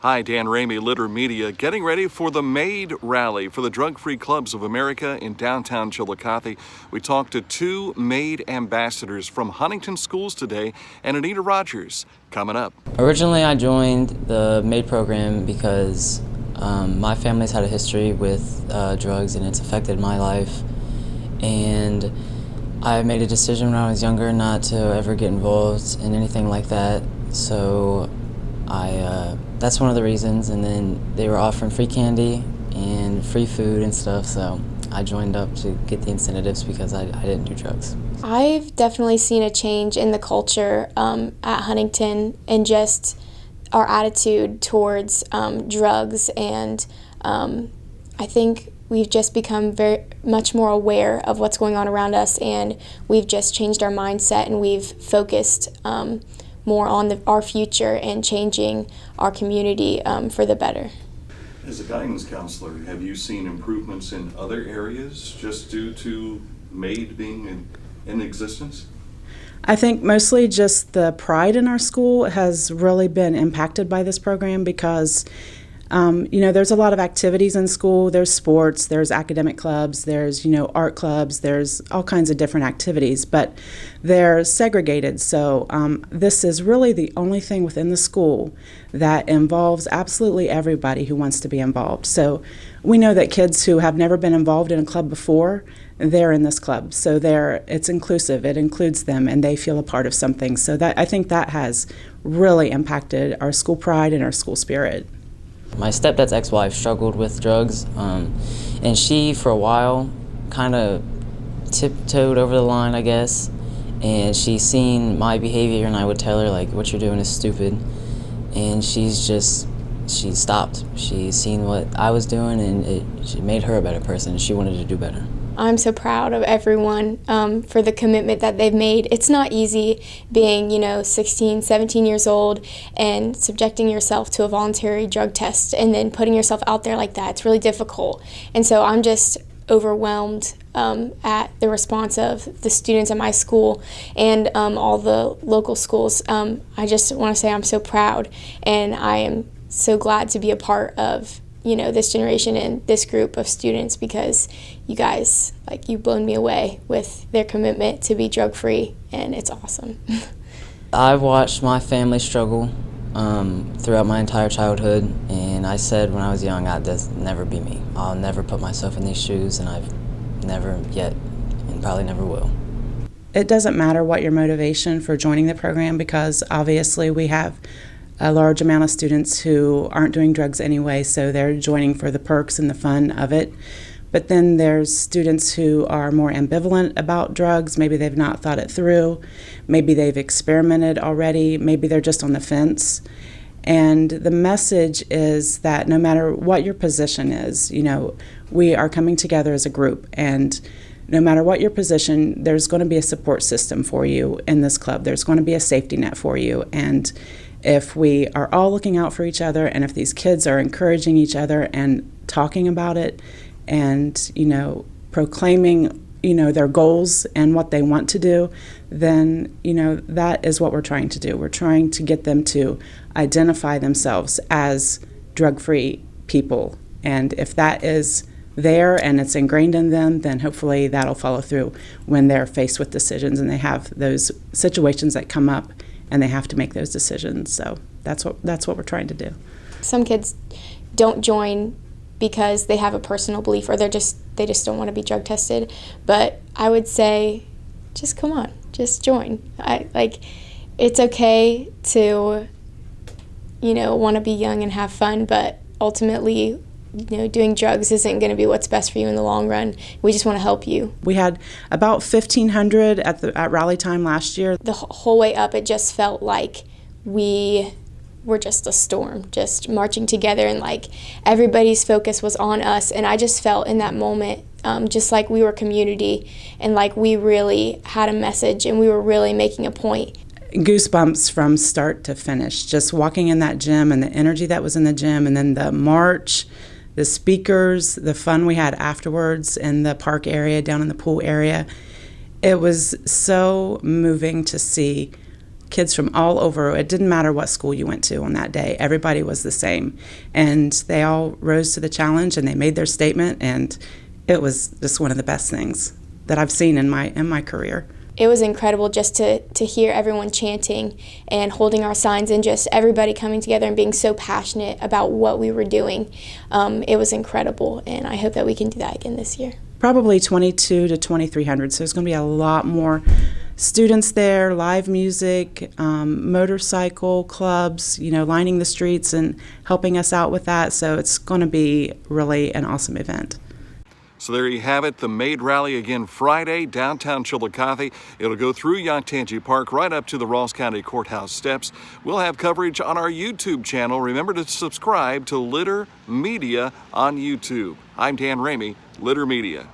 Hi, Dan Ramey, Litter Media, getting ready for the MAID Rally for the Drug-Free Clubs of America in downtown Chillicothe. We talked to two MAID ambassadors from Huntington Schools today, and Anita Rogers coming up. Originally, I joined the MAID program because my family's had a history with drugs and it's affected my life. And I made a decision when I was younger not to ever get involved in anything like that. So that's one of the reasons. And then they were offering free candy and free food and stuff, so I joined up to get the incentives because I didn't do drugs. I've definitely seen a change in the culture at Huntington and just our attitude towards drugs, and I think we've just become very much more aware of what's going on around us, and we've just changed our mindset, and we've focused more on our future and changing our community for the better. As a guidance counselor, have you seen improvements in other areas just due to MAID being in existence? I think mostly just the pride in our school has really been impacted by this program because there's a lot of activities in school. There's sports, there's academic clubs, there's, art clubs, there's all kinds of different activities, but they're segregated. So this is really the only thing within the school that involves absolutely everybody who wants to be involved. So we know that kids who have never been involved in a club before, they're in this club. So it's inclusive, it includes them, and they feel a part of something. So I think that has really impacted our school pride and our school spirit. My stepdad's ex-wife struggled with drugs, and she, for a while, kind of tiptoed over the line, I guess, and she's seen my behavior, and I would tell her, like, what you're doing is stupid, and she stopped. She's seen what I was doing, and it made her a better person, and she wanted to do better. I'm so proud of everyone for the commitment that they've made. It's not easy being, 16, 17 years old and subjecting yourself to a voluntary drug test and then putting yourself out there like that. It's really difficult. And so I'm just overwhelmed at the response of the students at my school and all the local schools. I just want to say I'm so proud, and I am so glad to be a part of this generation and this group of students, because you guys, you've blown me away with their commitment to be drug-free, and it's awesome. I've watched my family struggle throughout my entire childhood, and I said when I was young, that's never be me. I'll never put myself in these shoes, and I've never yet, and probably never will. It doesn't matter what your motivation for joining the program, because obviously we have a large amount of students who aren't doing drugs anyway, so they're joining for the perks and the fun of it. But then there's students who are more ambivalent about drugs. Maybe they've not thought it through. Maybe they've experimented already. Maybe they're just on the fence. And the message is that no matter what your position is, we are coming together as a group, and no matter what your position, there's going to be a support system for you in this club. There's going to be a safety net for you. And if we are all looking out for each other, and if these kids are encouraging each other and talking about it and, proclaiming, their goals and what they want to do, then, that is what we're trying to do. We're trying to get them to identify themselves as drug-free people. And if that is there and it's ingrained in them, then hopefully that'll follow through when they're faced with decisions and they have those situations that come up and they have to make those decisions. So that's what we're trying to do. Some kids don't join because they have a personal belief, or they just don't want to be drug tested. But I would say, just come on, just join. It's okay to, want to be young and have fun, but ultimately, doing drugs isn't going to be what's best for you in the long run. We just want to help you. We had about 1,500 at rally time last year. The whole way up, it just felt like we were just a storm, just marching together, and everybody's focus was on us. And I just felt in that moment just like we were community, and we really had a message, and we were really making a point. Goosebumps from start to finish, just walking in that gym and the energy that was in the gym, and then the march, the speakers, the fun we had afterwards in the park area, down in the pool area. It was so moving to see kids from all over. It didn't matter what school you went to on that day. Everybody was the same. And they all rose to the challenge and they made their statement, and it was just one of the best things that I've seen in my career. It was incredible just to hear everyone chanting and holding our signs and just everybody coming together and being so passionate about what we were doing. It was incredible, and I hope that we can do that again this year. Probably 22 to 2,300, so there's going to be a lot more students there, live music, motorcycle clubs, lining the streets and helping us out with that. So it's going to be really an awesome event. So there you have it, the Maid Rally again Friday, downtown Chillicothe. It'll go through Yoctangi Park right up to the Ross County Courthouse steps. We'll have coverage on our YouTube channel. Remember to subscribe to Litter Media on YouTube. I'm Dan Ramey, Litter Media.